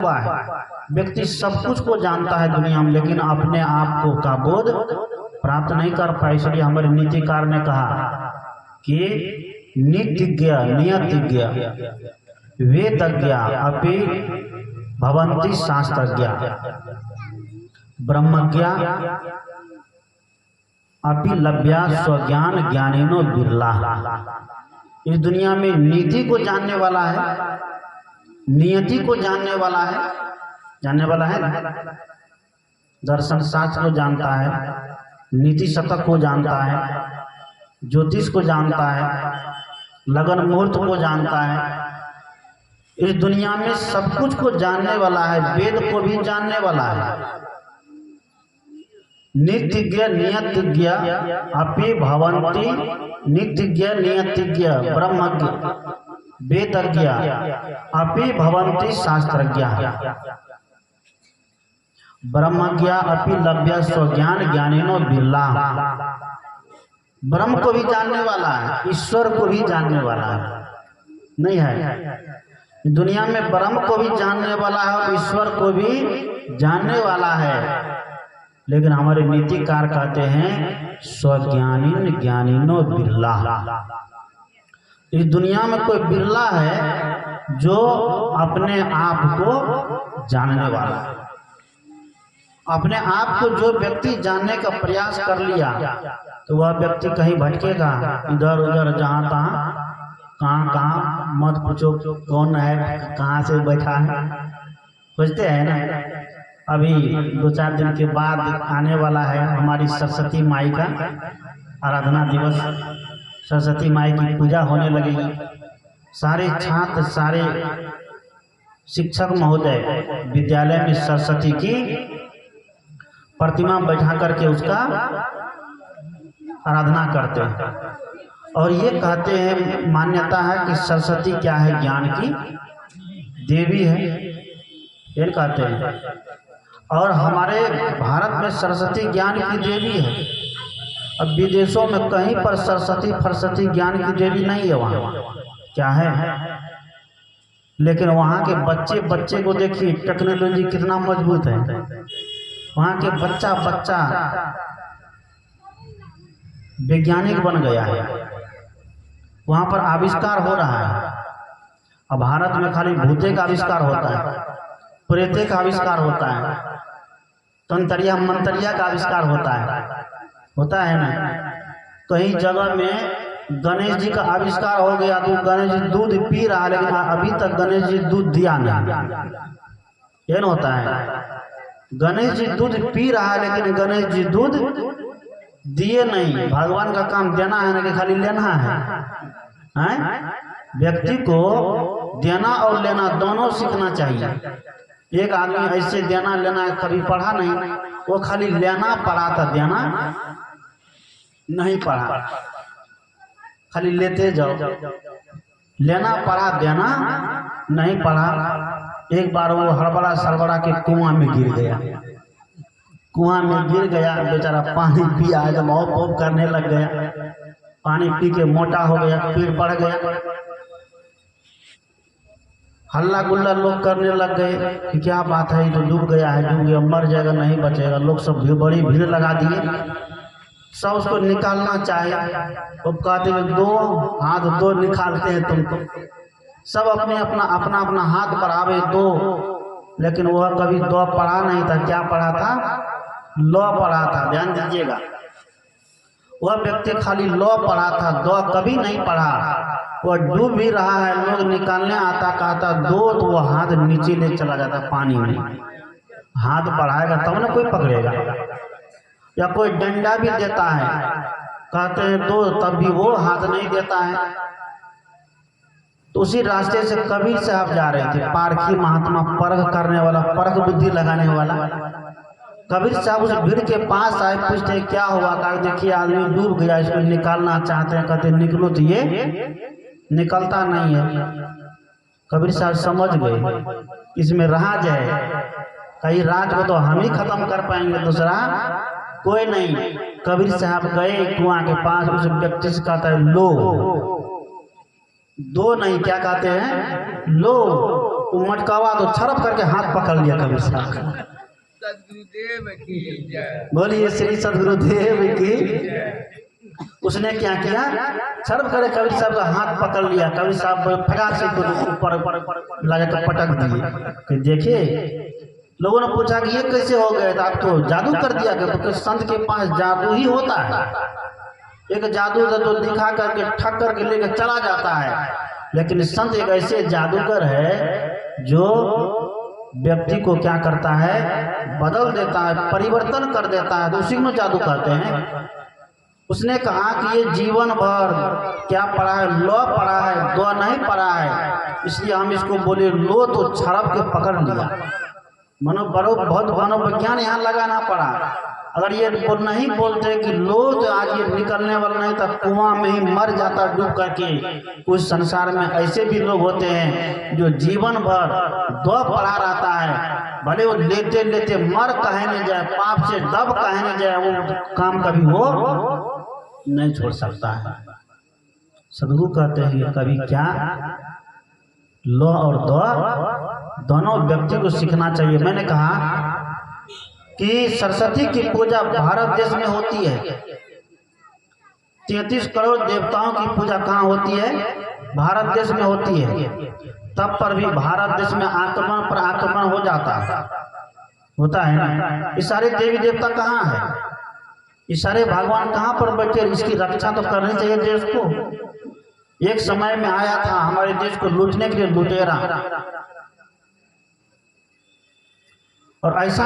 हुआ है। व्यक्ति सब कुछ को जानता है दुनिया में, लेकिन अपने आप को का बोध प्राप्त नहीं कर पाए। इसलिए हमारे नीतिकार ने कहा कि नित्यज्ञ नियतिज्ञ वेदज्ञ अपि भवन्ति शास्त्रज्ञ ब्रह्मज्ञ अपि लभ्या स्वज्ञान ज्ञानिनो बिरला। इस दुनिया में नीति को जानने वाला है, नियति को जानने वाला है, दर्शन शास्त्र को जानता है, नीति शतक को जानता है, ज्योतिष को जानता है, लगन मुहूर्त को जानता है। इस दुनिया में सब कुछ को जानने वाला है, वेद को भी जानने वाला है। नित्यज्ञ नियतिज्ञ अपि भवन्ति, नित्यज्ञ नियतिज्ञ ब्रह्मज्ञ वेदज्ञ अपि भवन्ति शास्त्रज्ञ ब्रह्मज्ञ अपि लभ्य स्वज्ञान ज्ञानिनो बिरला। ब्रह्म को भी जानने वाला है, ईश्वर को भी जानने वाला है, नहीं है। दुनिया में ब्रह्म को भी जानने वाला है और ईश्वर को भी जानने वाला है, लेकिन हमारे नीतिकार कहते हैं स्वज्ञानी ज्ञानिनो बिरला। इस दुनिया में कोई बिरला है जो अपने आप को जानने वाला है। अपने आप को जो व्यक्ति जानने का प्रयास कर लिया तो वह व्यक्ति कहीं भटकेगा, इधर उधर जहाँ तहाँ कहाँ मत पूछो कौन है, कहाँ से बैठा है, खोजते हैं ना। अभी 2-4 दिन के बाद आने वाला है हमारी सरस्वती माई का आराधना दिवस। सरस्वती माई की पूजा होने लगेगी। सारे छात्र, सारे शिक्षक महोदय विद्यालय में सरस्वती की प्रतिमा बैठा करके उसका आराधना करते हैं और ये कहते हैं, मान्यता है कि सरस्वती क्या है, ज्ञान की देवी है, ये कहते हैं। और हमारे भारत में सरस्वती ज्ञान की देवी है। अब विदेशों में कहीं पर सरस्वती ज्ञान की देवी नहीं है, वहाँ क्या है। लेकिन वहाँ के बच्चे को देखिए, टेक्नोलॉजी कितना मजबूत है। वहाँ के बच्चा वैज्ञानिक बन गया है, वहाँ पर आविष्कार हो रहा है। अब भारत में खाली भूते का आविष्कार होता है, प्रेते का आविष्कार होता है, तंत्रिया मंत्रिया का आविष्कार होता है ना। कई जगह में गणेश जी का आविष्कार हो गया तो गणेश जी दूध पी रहा है, लेकिन अभी तक गणेश जी दूध दिया नहीं। ये न होता है, गणेश जी दूध पी रहा है लेकिन गणेश जी दूध दिए नहीं। भगवान का काम देना है ना कि खाली लेना है। व्यक्ति को देना और लेना दोनों सीखना चाहिए। एक आदमी ऐसे देना लेना कभी पढ़ा नहीं, वो खाली लेना पढ़ा था, देना नहीं पढ़ा, खाली लेते जाओ। लेना पढ़ा, देना नहीं पढ़ा। एक बार वो हड़बड़ा सड़बड़ा के कुआं में गिर गया। बेचारा पानी पिया एकदम औप करने लग गया। पानी पी के मोटा हो गया, पीठ बढ़ गया। हल्ला गुल्ला लोग करने लग गए कि क्या बात है, तो डूब गया, मर जाएगा, नहीं बचेगा। लोग सब बड़ी भीड़ लगा दिए, सब उसको निकालना चाहे। वो कहते हैं दो निकालते हैं तुमको। सब अपना हाथ बढ़ावे दो, लेकिन वह कभी दो पढ़ा नहीं था। क्या पढ़ा था? लॉ पढ़ा था। ध्यान दीजिएगा, वह व्यक्ति खाली लॉ पढ़ा था, दो कभी नहीं पढ़ा। वह डूब भी रहा है, लोग निकालने आता, कहता दो, तो वह हाथ नीचे ले चला जाता पानी में। हाथ बढ़ाएगा तब ना कोई पकड़ेगा। या कोई डंडा भी देता है, कहते हैं दो, तब भी वो हाथ नहीं देता है। तो उसी रास्ते से कबीर साहब जा रहे थे, पारखी महात्मा, परख करने वाला, परख बुद्धि लगाने वाला। कबीर साहब उस भीड़ के पास आए, पूछते क्या हुआ? कहा देखिए आदमी डूब गया, इसको निकालना चाहते हैं। कहते निकलो, तो ये निकलता नहीं है। कबीर साहब समझ गए इसमें राज है, कहीं राज को तो हम ही खत्म कर पाएंगे, दूसरा कोई नहीं। कबीर साहब गए कुआं के पास, उस व्यक्ति से कहता है लो, दो नहीं, क्या कहते हैं? लो। वो मटकावा तो छरप करके हाथ पकड़ लिया कबीर साहब का। सदगुरुदेव की जय। बोलिए श्री सदगुरुदेव की। उसने क्या किया, छरप करे कबीर साहब का हाथ पकड़ लिया। कबीर साहब फटाक से ऊपर लगा कर पटक दिए कि देखिए। लोगों ने पूछा कि ये कैसे हो गए, तो आप तो जादू कर दिया। क्योंकि संत के पास जादू ही होता है। एक जादू तो दिखा करके ठग करके लेकर चला जाता है, लेकिन संत एक ऐसे जादूगर है जो व्यक्ति को क्या करता है, बदल देता है, परिवर्तन कर देता है। तो उसी में जादू कहते हैं। उसने कहा कि ये जीवन भर क्या पढ़ा है, लॉ पढ़ा है, दो नहीं पढ़ा है, इसलिए हम इसको बोले लो, तो छड़प के पकड़ लिया। बहुत मनोविज्ञान यहाँ लगाना पड़ा। अगर ये नहीं बोलते कि लो, तो आज ये निकलने वाला नहीं था, कुआं में ही मर जाता डूब करके। उस संसार में ऐसे भी लोग होते हैं जो जीवन भर दो पढ़ा रहता है, भले वो लेते लेते मर कहे न जाए, पाप से दब कहे न जाए, वो काम कभी वो नहीं छोड़ सकता है। सदगुरु कहते हैं कभी क्या, लो और दो दोनों व्यक्ति को सीखना चाहिए। मैंने कहा कि सरस्वती की पूजा भारत देश में होती है। 33 करोड़ देवताओं की पूजा कहाँ होती है, भारत देश में होती है। तब पर भी भारत देश में आक्रमण पर आक्रमण हो जाता है, होता है ना। ये सारे देवी देवता कहाँ है, ये सारे भगवान कहाँ पर बैठे, इसकी रक्षा तो करनी चाहिए देश को। एक समय में आया था हमारे देश को लूटने के लिए लुटेरा, और ऐसा